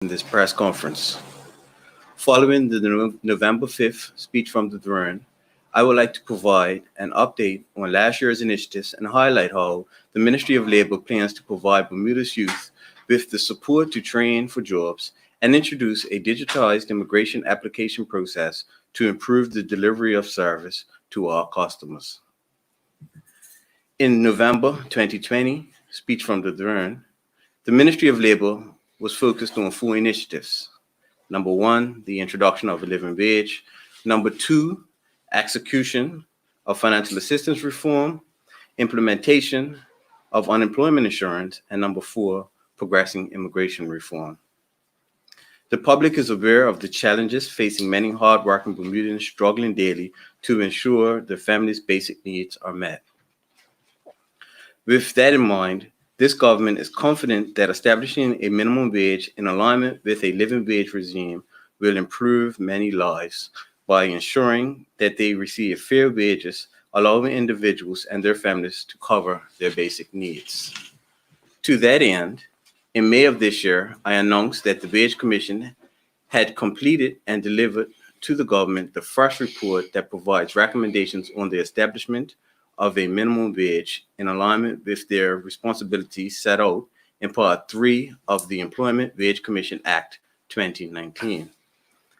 in this press conference. Following the November 5th speech from the throne, I would like to provide an update on last year's initiatives and highlight how the Ministry of Labor plans to provide Bermuda's youth with the support to train for jobs and introduce a digitized immigration application process to improve the delivery of service to our customers. In November 2020, speech from the throne, the Ministry of Labor was focused on four initiatives. Number one, the introduction of a living wage. Number two, execution of financial assistance reform, implementation of unemployment insurance, and number four, progressing immigration reform. The public is aware of the challenges facing many hardworking Bermudans struggling daily to ensure their families' basic needs are met. With that in mind, this government is confident that establishing a minimum wage in alignment with a living wage regime will improve many lives by ensuring that they receive fair wages, allowing individuals and their families to cover their basic needs. To that end, in May of this year, I announced that the Wage Commission had completed and delivered to the government the first report that provides recommendations on the establishment of a minimum wage in alignment with their responsibilities set out in Part 3 of the Employment Wage Commission Act 2019.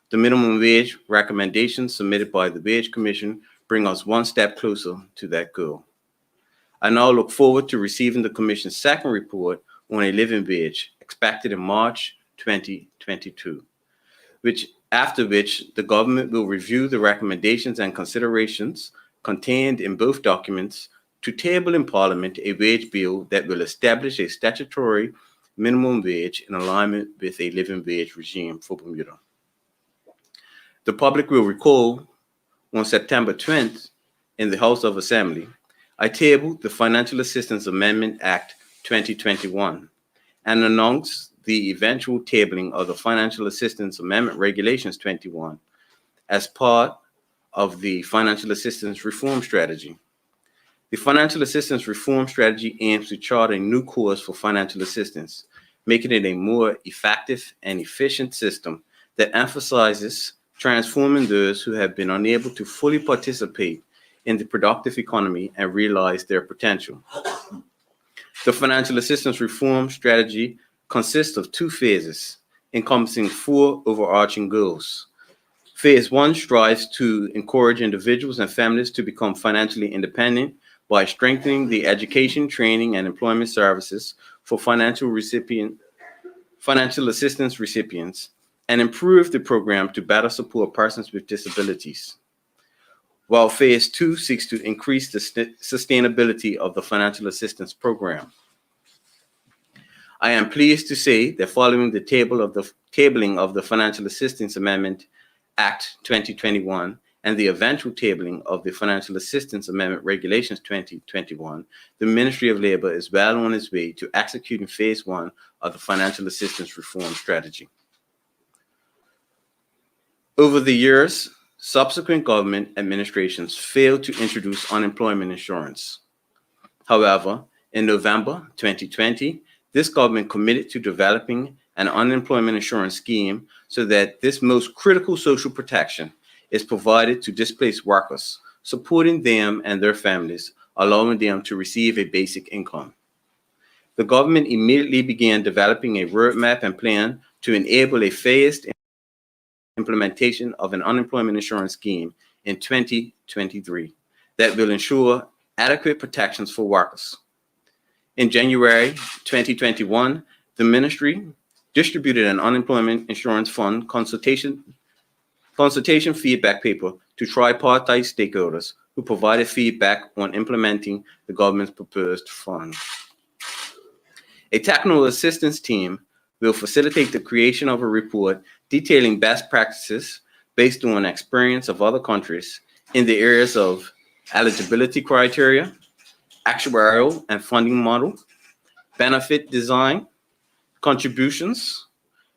The minimum wage recommendations submitted by the Wage Commission bring us one step closer to that goal. I now look forward to receiving the Commission's second report on a living wage expected in March 2022, after which the government will review the recommendations and considerations contained in both documents to table in Parliament a wage bill that will establish a statutory minimum wage in alignment with a living wage regime for Bermuda. The public will recall on September 20th in the House of Assembly, I tabled the Financial Assistance Amendment Act 2021 and announced the eventual tabling of the Financial Assistance Amendment Regulations 21 as part of the Financial Assistance Reform Strategy. The Financial Assistance Reform Strategy aims to chart a new course for financial assistance, making it a more effective and efficient system that emphasizes transforming those who have been unable to fully participate in the productive economy and realize their potential. The Financial Assistance Reform Strategy consists of two phases, encompassing four overarching goals. Phase 1 strives to encourage individuals and families to become financially independent by strengthening the education, training, and employment services for financial assistance recipients and improve the program to better support persons with disabilities. While Phase 2 seeks to increase the sustainability of the financial assistance program. I am pleased to say that following the tabling of the Financial Assistance Amendment Act 2021 and the eventual tabling of the Financial Assistance Amendment Regulations 2021, the Ministry of Labor is well on its way to executing Phase 1 of the Financial Assistance Reform Strategy. Over the years, subsequent government administrations failed to introduce unemployment insurance. However, in November 2020, this government committed to developing an unemployment insurance scheme so that this most critical social protection is provided to displaced workers, supporting them and their families, allowing them to receive a basic income. The government immediately began developing a roadmap and plan to enable a phased implementation of an unemployment insurance scheme in 2023 that will ensure adequate protections for workers. In January 2021, the ministry distributed an unemployment insurance fund consultation feedback paper to tripartite stakeholders who provided feedback on implementing the government's proposed fund. A technical assistance team will facilitate the creation of a report detailing best practices based on experience of other countries in the areas of eligibility criteria, actuarial and funding model, benefit design, contributions,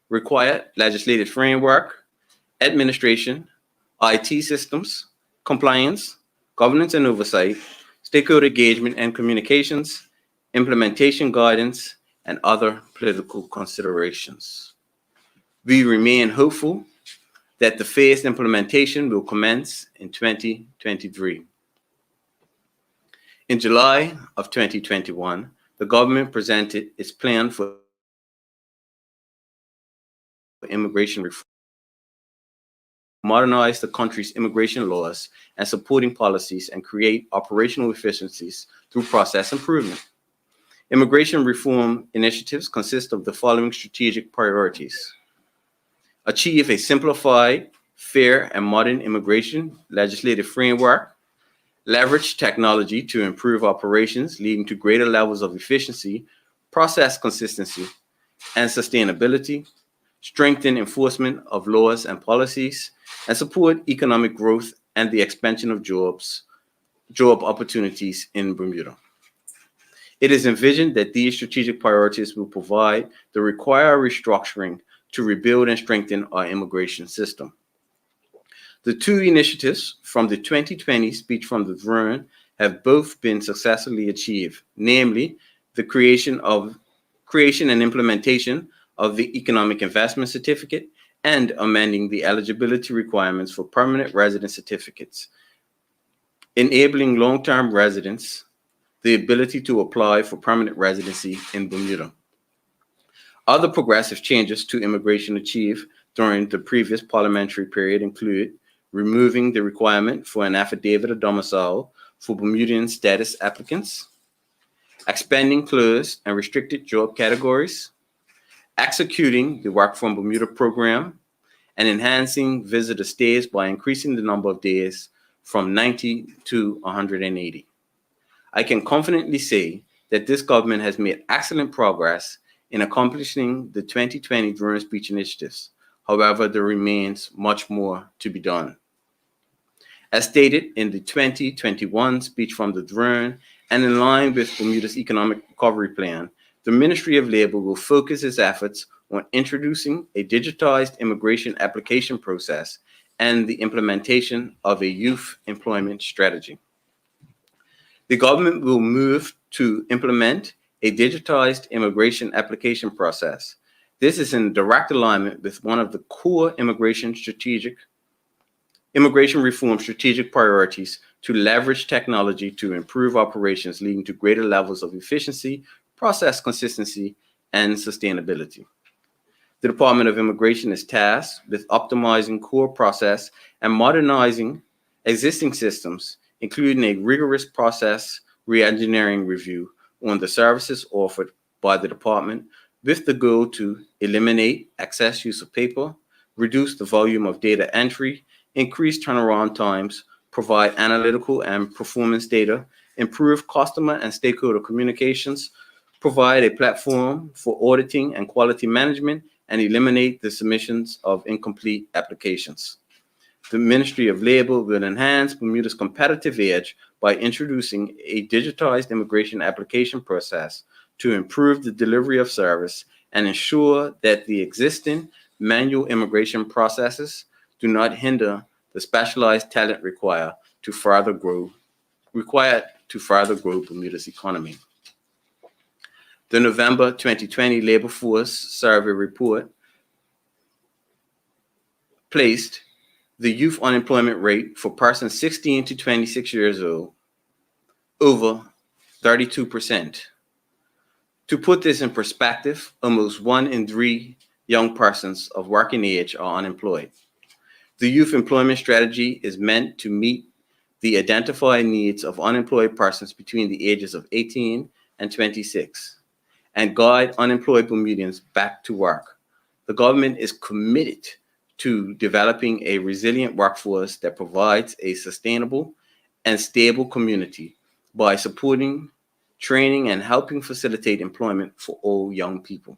required legislative framework, administration, IT systems, compliance, governance and oversight, stakeholder engagement and communications, implementation guidance, and other political considerations. We remain hopeful that the phased implementation will commence in 2023. In July of 2021, the government presented its plan for immigration reform, modernize the country's immigration laws and supporting policies and create operational efficiencies through process improvement. Immigration reform initiatives consist of the following strategic priorities: achieve a simplified, fair, and modern immigration legislative framework, leverage technology to improve operations, leading to greater levels of efficiency, process consistency, and sustainability, strengthen enforcement of laws and policies, and support economic growth and the expansion of job opportunities in Bermuda. It is envisioned that these strategic priorities will provide the required restructuring to rebuild and strengthen our immigration system. The two initiatives from the 2020 speech from the throne have both been successfully achieved, namely the creation and implementation of the Economic Investment Certificate and amending the eligibility requirements for permanent resident certificates, enabling long-term residents the ability to apply for permanent residency in Bermuda. Other progressive changes to immigration achieved during the previous parliamentary period include removing the requirement for an affidavit of domicile for Bermudian status applicants, expanding closed and restricted job categories, executing the Work from Bermuda program, and enhancing visitor stays by increasing the number of days from 90 to 180. I can confidently say that this government has made excellent progress in accomplishing the 2020 Throne Speech initiatives. However, there remains much more to be done. As stated in the 2021 speech from the Throne and in line with Bermuda's economic recovery plan, the Ministry of Labor will focus its efforts on introducing a digitized immigration application process and the implementation of a youth employment strategy. The government will move to implement a digitized immigration application process. This is in direct alignment with one of the core immigration reform strategic priorities to leverage technology to improve operations, leading to greater levels of efficiency, process consistency, and sustainability. The Department of Immigration is tasked with optimizing core process and modernizing existing systems, including a rigorous process reengineering review on the services offered by the department, with the goal to eliminate excess use of paper, reduce the volume of data entry, increase turnaround times, provide analytical and performance data, improve customer and stakeholder communications, provide a platform for auditing and quality management, and eliminate the submissions of incomplete applications. The Ministry of Labor will enhance Bermuda's competitive edge by introducing a digitized immigration application process to improve the delivery of service and ensure that the existing manual immigration processes do not hinder the specialized talent required to further grow Bermuda's economy. The November 2020 Labor Force Survey report placed the youth unemployment rate for persons 16 to 26 years old over 32%. To put this in perspective, almost 1 in 3 young persons of working age are unemployed. The youth employment strategy is meant to meet the identified needs of unemployed persons between the ages of 18 and 26 and guide unemployed Bermudians back to work. The government is committed to developing a resilient workforce that provides a sustainable and stable community by supporting, training, and helping facilitate employment for all young people.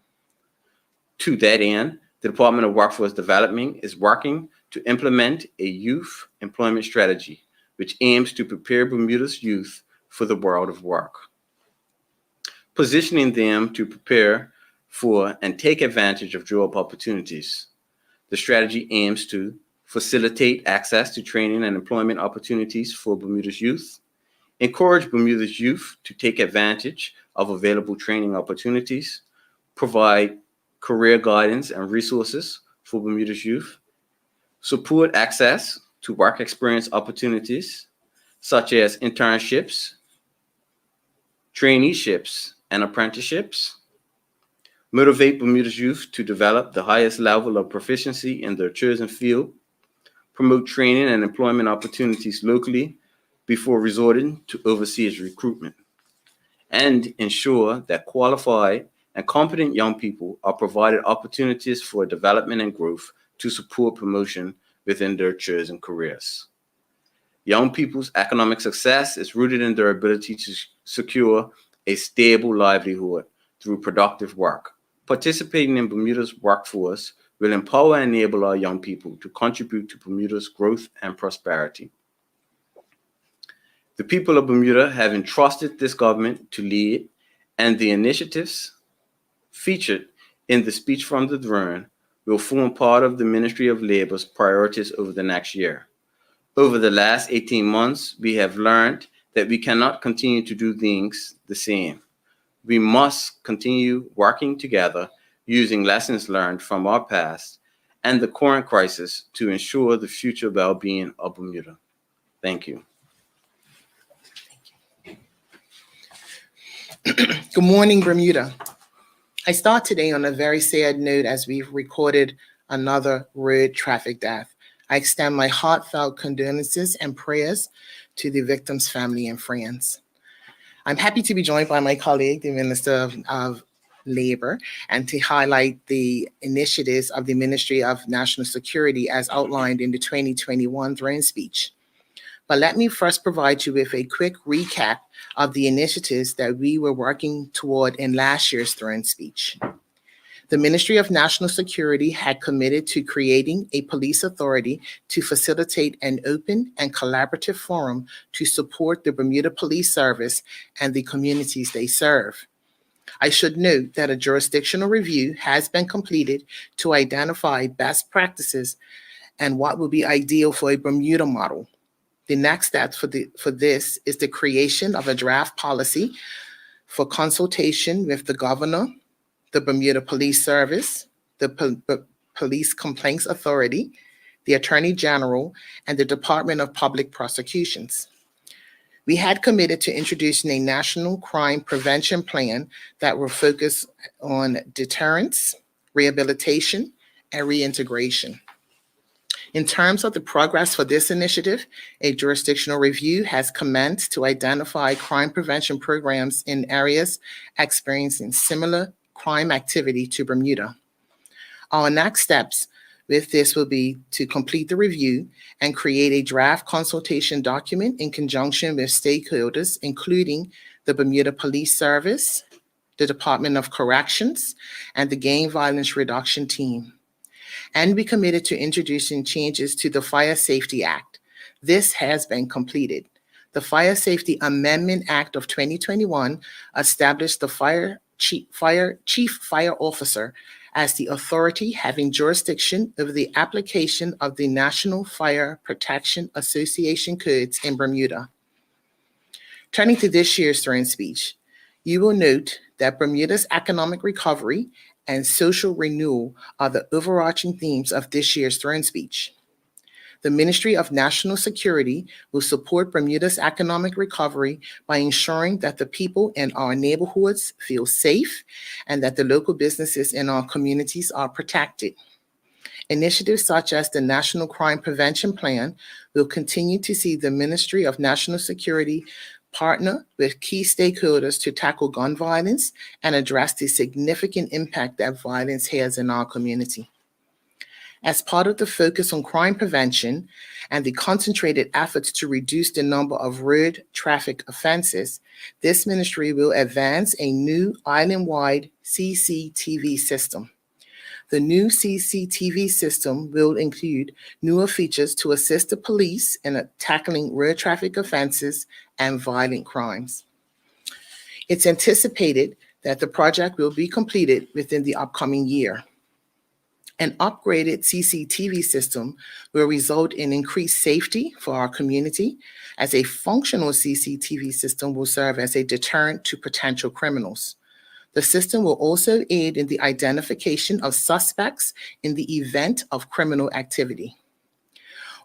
To that end, the Department of Workforce Development is working to implement a youth employment strategy, which aims to prepare Bermuda's youth for the world of work, positioning them to prepare for and take advantage of job opportunities. The strategy aims to facilitate access to training and employment opportunities for Bermuda's youth, encourage Bermuda's youth to take advantage of available training opportunities, provide career guidance and resources for Bermuda's youth, support access to work experience opportunities such as internships, traineeships, and apprenticeships, motivate Bermuda's youth to develop the highest level of proficiency in their chosen field, promote training and employment opportunities locally before resorting to overseas recruitment, and ensure that qualified and competent young people are provided opportunities for development and growth to support promotion within their chosen careers. Young people's economic success is rooted in their ability to secure a stable livelihood through productive work. Participating in Bermuda's workforce will empower and enable our young people to contribute to Bermuda's growth and prosperity. The people of Bermuda have entrusted this government to lead, and the initiatives featured in the speech from the throne will form part of the Ministry of Labor's priorities over the next year. Over the last 18 months, we have learned that we cannot continue to do things the same. We must continue working together using lessons learned from our past and the current crisis to ensure the future well-being of Bermuda. Thank you. Good morning, Bermuda. I start today on a very sad note as we've recorded another road traffic death. I extend my heartfelt condolences and prayers to the victim's family and friends. I'm happy to be joined by my colleague, the Minister of Labor, and to highlight the initiatives of the Ministry of National Security as outlined in the 2021 throne speech. But let me first provide you with a quick recap of the initiatives that we were working toward in last year's throne speech. The Ministry of National Security had committed to creating a police authority to facilitate an open and collaborative forum to support the Bermuda Police Service and the communities they serve. I should note that a jurisdictional review has been completed to identify best practices and what will be ideal for a Bermuda model. The next step for this is the creation of a draft policy for consultation with the governor, the Bermuda Police Service, the Police Complaints Authority, the Attorney General, and the Department of Public Prosecutions. We had committed to introducing a national crime prevention plan that will focus on deterrence, rehabilitation, and reintegration. In terms of the progress for this initiative, a jurisdictional review has commenced to identify crime prevention programs in areas experiencing similar crime activity to Bermuda. Our next steps with this will be to complete the review and create a draft consultation document in conjunction with stakeholders, including the Bermuda Police Service, the Department of Corrections, and the Gang Violence Reduction Team. And we committed to introducing changes to the Fire Safety Act. This has been completed. The Fire Safety Amendment Act of 2021 established the Chief Fire Officer as the authority having jurisdiction over the application of the National Fire Protection Association codes in Bermuda. Turning to this year's throne speech, you will note that Bermuda's economic recovery and social renewal are the overarching themes of this year's throne speech. The Ministry of National Security will support Bermuda's economic recovery by ensuring that the people in our neighborhoods feel safe and that the local businesses in our communities are protected. Initiatives such as the National Crime Prevention Plan will continue to see the Ministry of National Security partner with key stakeholders to tackle gun violence and address the significant impact that violence has in our community. As part of the focus on crime prevention and the concentrated efforts to reduce the number of road traffic offenses, this ministry will advance a new island-wide CCTV system. The new CCTV system will include newer features to assist the police in tackling road traffic offenses and violent crimes. It's anticipated that the project will be completed within the upcoming year. An upgraded CCTV system will result in increased safety for our community, as a functional CCTV system will serve as a deterrent to potential criminals. The system will also aid in the identification of suspects in the event of criminal activity.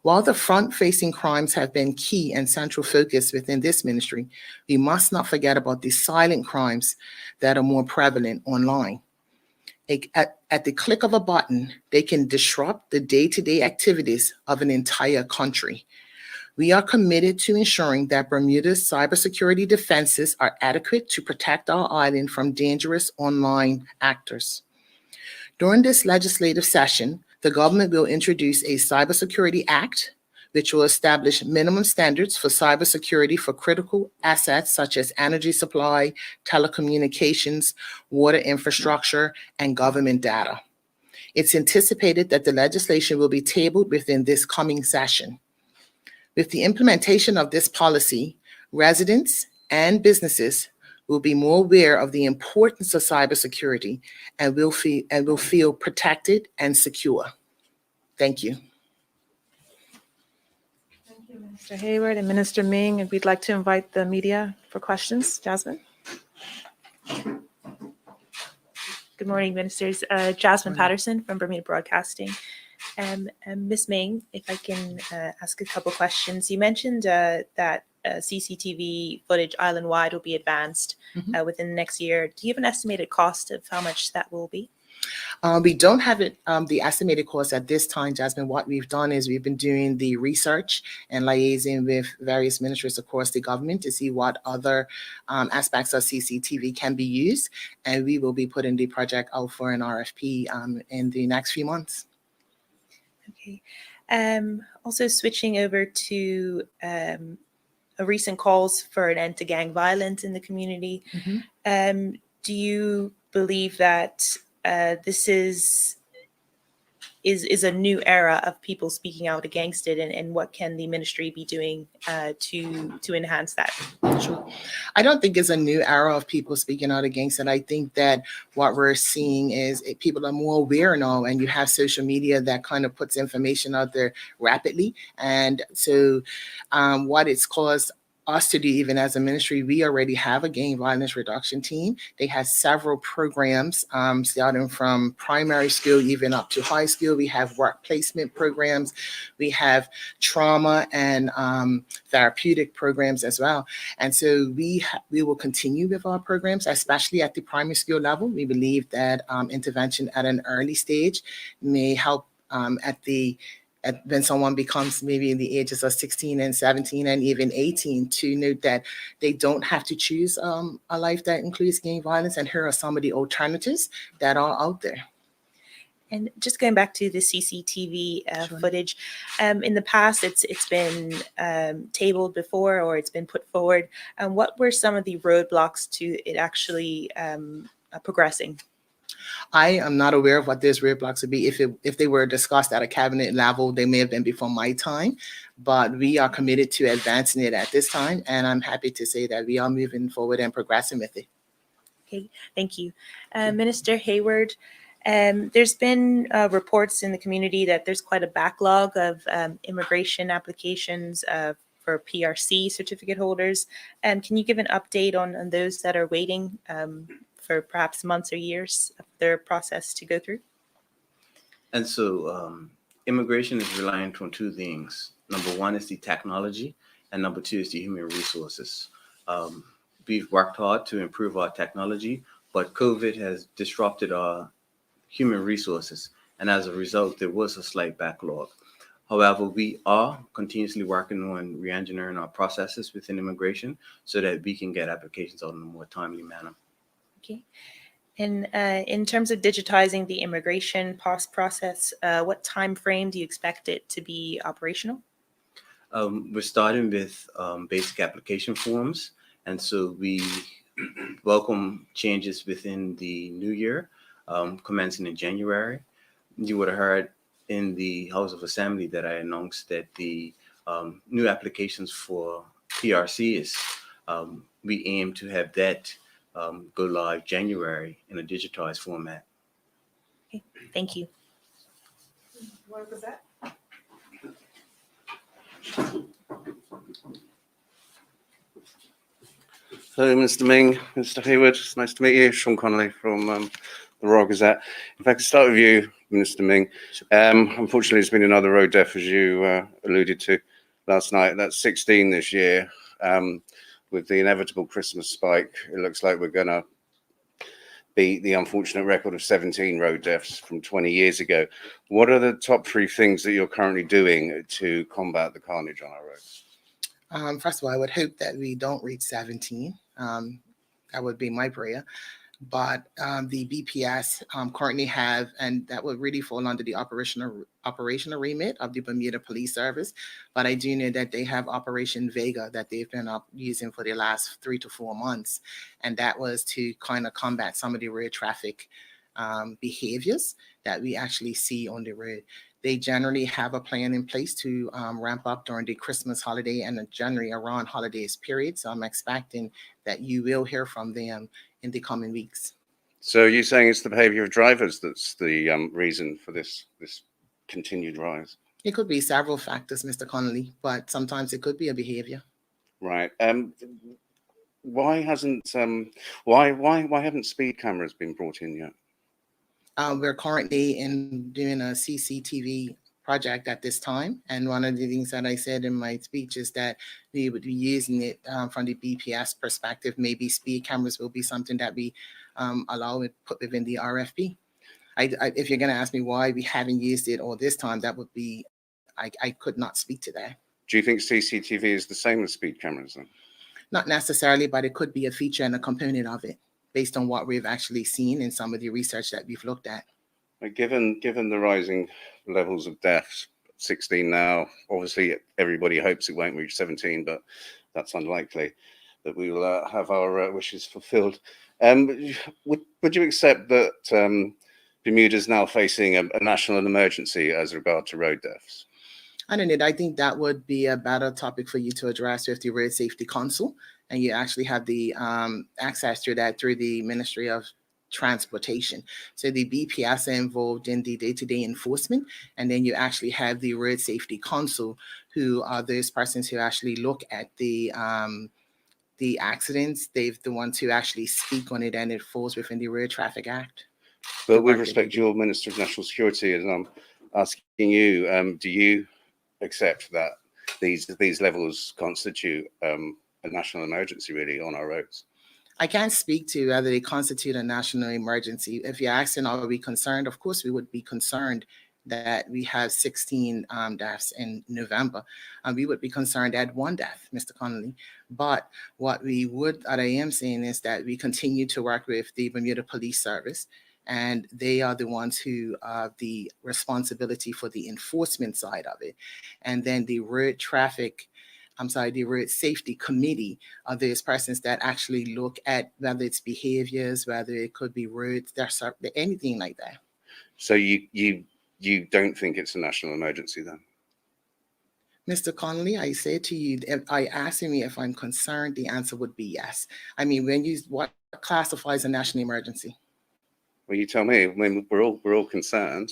While the front-facing crimes have been key and central focus within this ministry, we must not forget about the silent crimes that are more prevalent online. At the click of a button, they can disrupt the day-to-day activities of an entire country. We are committed to ensuring that Bermuda's cybersecurity defenses are adequate to protect our island from dangerous online actors. During this legislative session, the government will introduce a Cybersecurity Act, which will establish minimum standards for cybersecurity for critical assets such as energy supply, telecommunications, water infrastructure, and government data. It's anticipated that the legislation will be tabled within this coming session. With the implementation of this policy, residents and businesses will be more aware of the importance of cybersecurity and will feel protected and secure. Thank you. Thank you, Minister Hayward and Minister Ming. And we'd like to invite the media for questions. Jasmine. Good morning, Ministers. Jasmine Patterson from Bermuda Broadcasting. Ms. Ming, if I can ask a couple questions. You mentioned that CCTV footage island-wide will be advanced within the next year. Do you have an estimated cost of how much that will be? We don't have it, the estimated cost at this time, Jasmine. What we've done is we've been doing the research and liaising with various ministries across the government to see what other aspects of CCTV can be used. And we will be putting the project out for an RFP in the next few months. Okay. Also switching over to recent calls for an end to gang violence in the community. Do you believe that this is a new era of people speaking out against it, and what can the ministry be doing to enhance that? Sure. I don't think it's a new era of people speaking out against it. I think that what we're seeing is people are more aware now, and you have social media that kind of puts information out there rapidly. And so what it's caused us to do, even as a ministry, we already have a gang violence reduction team. They have several programs starting from primary school even up to high school. We have work placement programs. We have trauma and therapeutic programs as well. And so we will continue with our programs, especially at the primary school level. We believe that intervention at an early stage may help when someone becomes maybe in the ages of 16 and 17 and even 18, to know that they don't have to choose a life that includes gang violence, and here are some of the alternatives that are out there. And just going back to the CCTV Sure. footage, in the past it's been tabled before, or it's been put forward. What were some of the roadblocks to it actually progressing? I am not aware of what those roadblocks would be. If they were discussed at a cabinet level, they may have been before my time, but we are committed to advancing it at this time, and I'm happy to say that we are moving forward and progressing with it. Okay, thank you. Minister Hayward, there's been reports in the community that there's quite a backlog of immigration applications for PRC certificate holders. Can you give an update on those that are waiting for perhaps months or years of their process to go through? And so immigration is reliant on two things. Number one is the technology, and number two is the human resources. We've worked hard to improve our technology, but COVID has disrupted our human resources. And as a result, there was a slight backlog. However, we are continuously working on re-engineering our processes within immigration so that we can get applications out in a more timely manner. Okay. And in terms of digitizing the immigration process, what time frame do you expect it to be operational? We're starting with basic application forms, and so we welcome changes within the new year, commencing in January. You would have heard in the House of Assembly that I announced that the new applications for PRCs, we aim to have that go live January in a digitized format. Okay, thank you. What was that? Hello, Mr. Ming, Mr. Hayward. It's nice to meet you. Sean Connolly from the Royal Gazette. If I could start with you, Mr. Ming. Unfortunately, there's been another road death, as you alluded to last night. That's 16 this year. With the inevitable Christmas spike, it looks like we're going to beat the unfortunate record of 17 road deaths from 20 years ago. What are the top 3 things that you're currently doing to combat the carnage on our roads? First of all, I would hope that we don't reach 17. That would be my prayer. But the BPS currently have, and that would really fall under the operational remit of the Bermuda Police Service. But I do know that they have Operation Vega that they've been using for the last 3 to 4 months. And that was to kind of combat some of the road traffic behaviors that we actually see on the road. They generally have a plan in place to ramp up during the Christmas holiday and generally around holidays period. So I'm expecting that you will hear from them in the coming weeks. So you're saying it's the behavior of drivers that's the reason for this continued rise? It could be several factors, Mr. Connolly, but sometimes it could be a behavior. Right. Why haven't speed cameras been brought in yet? We're currently doing a CCTV project at this time. And one of the things that I said in my speech is that we would be using it from the BPS perspective. Maybe speed cameras will be something that we allow it put within the RFP. If you're going to ask me why we haven't used it all this time, that would be, I could not speak to that. Do you think CCTV is the same as speed cameras then? Not necessarily, but it could be a feature and a component of it, based on what we've actually seen in some of the research that we've looked at. Given the rising levels of deaths, 16 now, obviously everybody hopes it won't reach 17, but that's unlikely that we will have our wishes fulfilled. Would you accept that Bermuda is now facing a national emergency as regard to road deaths? I don't know. I think that would be a better topic for you to address with the Road Safety Council, and you actually have the access to that through the Ministry of Transportation. So the BPS are involved in the day-to-day enforcement, and then you actually have the Road Safety Council, who are those persons who actually look at the accidents. They're the ones who actually speak on it, and it falls within the Road Traffic Act. But with respect to your Minister of National Security, as I'm asking you, do you accept that these levels constitute a national emergency really on our roads? I can't speak to whether they constitute a national emergency. If you're asking, are we concerned? Of course, we would be concerned that we have 16 deaths in November. We would be concerned at 1 death, Mr. Connolly. But what I am saying is that we continue to work with the Bermuda Police Service, and they are the ones who have the responsibility for the enforcement side of it. And then the Road Safety Committee are those persons that actually look at whether it's behaviors, whether it could be roads, anything like that. So you don't think it's a national emergency then? Mr. Connolly, I say to you, if I ask me if I'm concerned, the answer would be yes. I mean, what classifies a national emergency? Well, you tell me. I mean, we're all concerned.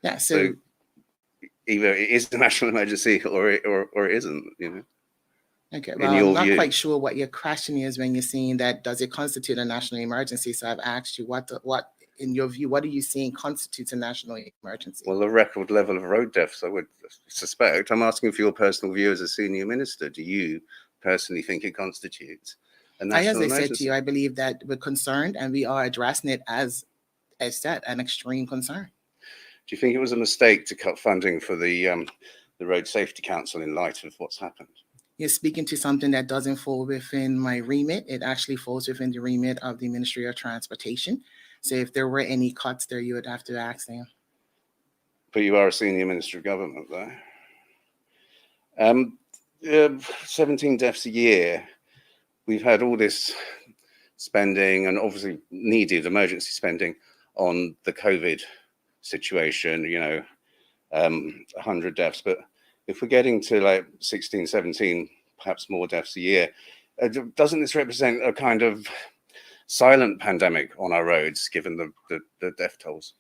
Yeah. So either it is a national emergency or it isn't. You know. Okay, well, I'm not quite sure what your question is when you're saying that, does it constitute a national emergency? So I've asked you, what in your view, what are you saying constitutes a national emergency? Well, the record level of road deaths, I would suspect. I'm asking for your personal view as a senior minister. Do you personally think it constitutes a national emergency? As I said to you, I believe that we're concerned and we are addressing it as an extreme concern. Do you think it was a mistake to cut funding for the Road Safety Council in light of what's happened? You're speaking to something that doesn't fall within my remit. It actually falls within the remit of the Ministry of Transportation. So if there were any cuts there, you would have to ask them. But you are a senior minister of government, though. 17 deaths a year. We've had all this spending and obviously needed emergency spending on the COVID situation, 100 deaths. But if we're getting to like 16, 17, perhaps more deaths a year, doesn't this represent a kind of silent pandemic on our roads, given the death tolls?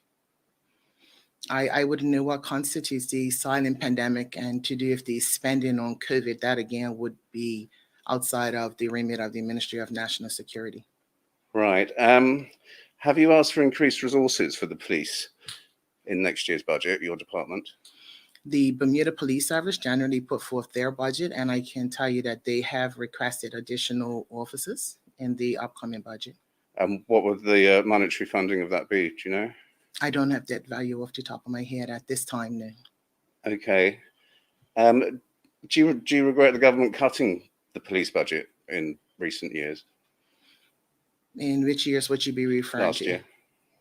I wouldn't know what constitutes the silent pandemic, and to do if the spending on COVID, that again would be outside of the remit of the Ministry of National Security. Right. Have you asked for increased resources for the police in next year's budget, your department? The Bermuda Police Service generally put forth their budget, and I can tell you that they have requested additional officers in the upcoming budget. What would the monetary funding of that be? Do you know? I don't have that value off the top of my head at this time now. Okay. Do you regret the government cutting the police budget in recent years? In which years would you be referring Last to? year.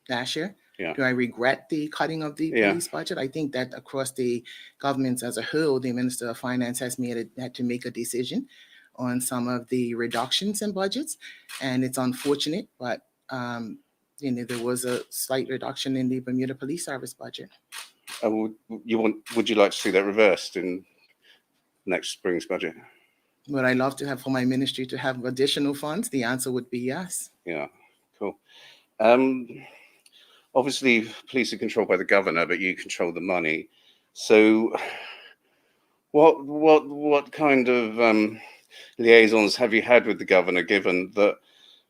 Last year? Yeah. Do I regret the cutting of the Yeah. police budget? I think that across the governments as a whole, the Minister of Finance had to make a decision on some of the reductions in budgets, and it's unfortunate, but there was a slight reduction in the Bermuda Police Service budget. Would you like to see that reversed in next spring's budget? Would I love to have for my ministry to have additional funds? The answer would be yes. Yeah, cool. Obviously, police are controlled by the governor, but you control the money. So, what kind of liaisons have you had with the governor, given that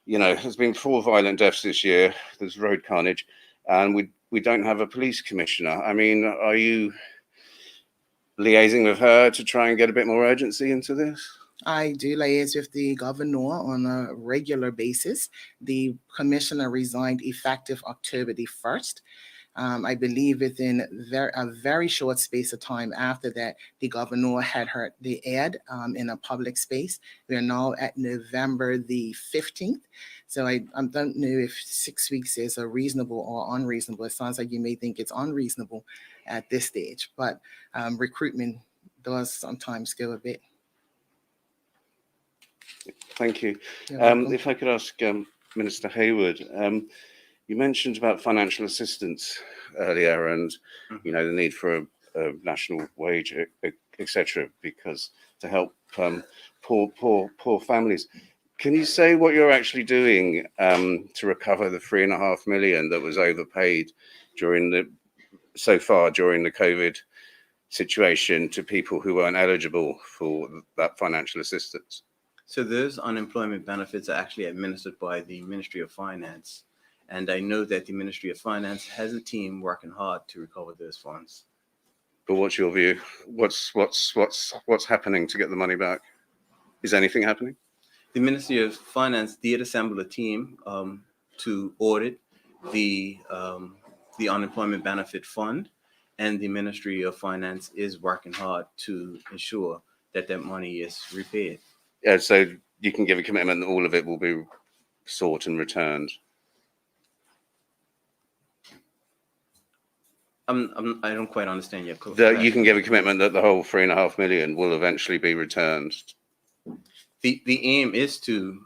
there's been 4 violent deaths this year, there's road carnage, and we don't have a police commissioner? I mean, are you liaising with her to try and get a bit more urgency into this? I do liaise with the governor on a regular basis. The commissioner resigned effective October the 1st. I believe within a very short space of time after that, the governor had heard the ad in a public space. We are now at November the 15th. So I don't know if 6 weeks is a reasonable or unreasonable. It sounds like you may think it's unreasonable at this stage, but recruitment does sometimes go a bit. Thank you. You're welcome. If I could ask Minister Hayward, you mentioned about financial assistance earlier, and the need for a national wage, etc., because to help poor families. Can you say what you're actually doing to recover the $3.5 million that was overpaid during the COVID situation to people who weren't eligible for that financial assistance? So those unemployment benefits are actually administered by the Ministry of Finance. And I know that the Ministry of Finance has a team working hard to recover those funds. But what's your view? What's happening to get the money back? Is anything happening? The Ministry of Finance did assemble a team to audit the unemployment benefit fund, and the Ministry of Finance is working hard to ensure that that money is repaid. Yeah, so you can give a commitment that all of it will be sought and returned. I don't quite understand your question. That you can give a commitment that the whole $3.5 million will eventually be returned. The aim is to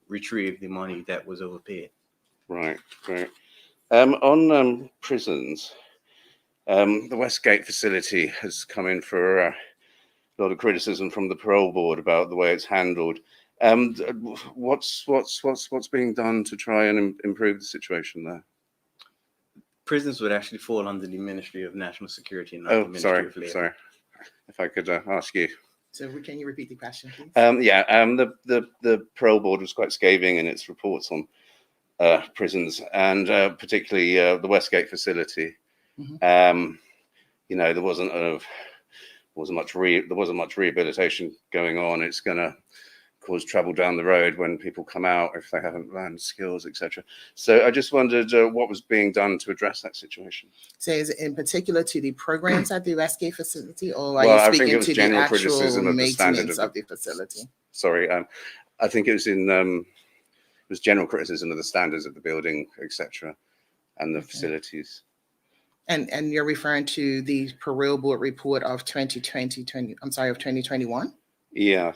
retrieve the money that was overpaid. Right, great. On prisons, the Westgate facility has come in for a lot of criticism from the parole board about the way it's handled. What's being done to try and improve the situation there? Prisons would actually fall under the Ministry of National Security, not the Ministry of Labor. Sorry. If I could ask you. So can you repeat the question, please? The parole board was quite scathing in its reports on prisons, and particularly the Westgate facility. Mhm. There wasn't much rehabilitation going on. It's going to cause trouble down the road when people come out if they haven't learned skills, etc. So I just wondered what was being done to address that situation. So is it in particular to the programs at the Westgate facility, or are Well, I you think speaking it was to the general actual criticism of the standard maintenance of of the facility? Sorry, I think it was it was general criticism of the standards of the building, etc., and the facilities. And you're referring to the parole board report of 2021? Yeah.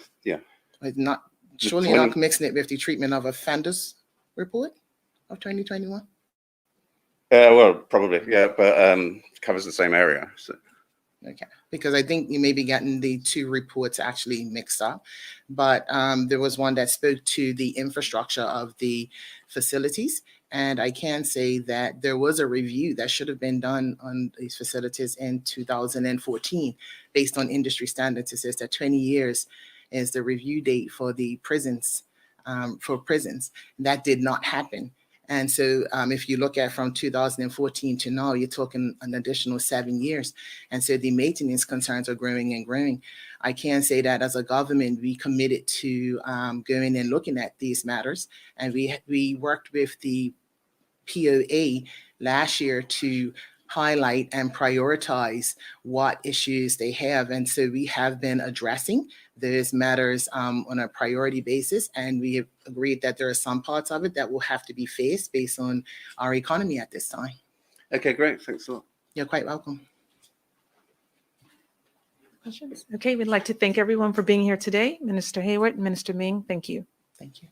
It's not surely not mixing it with the treatment of offenders report of 2021? Well, probably, yeah, but covers the same area. So. Okay, because I think you may be getting the two reports actually mixed up, but there was one that spoke to the infrastructure of the facilities, and I can say that there was a review that should have been done on these facilities in 2014 based on industry standards. It says that 20 years is the review date for the prisons, That did not happen. And so if you look at from 2014 to now, you're talking an additional 7 years. And so the maintenance concerns are growing and growing. I can say that as a government, we committed to going and looking at these matters. And we worked with the POA last year to highlight and prioritize what issues they have. And so we have been addressing those matters on a priority basis. And we have agreed that there are some parts of it that will have to be faced based on our economy at this time. Okay, great. Thanks a lot. You're quite welcome. Questions? Okay, we'd like to thank everyone for being here today. Minister Hayward, Minister Ming, thank you. Thank you.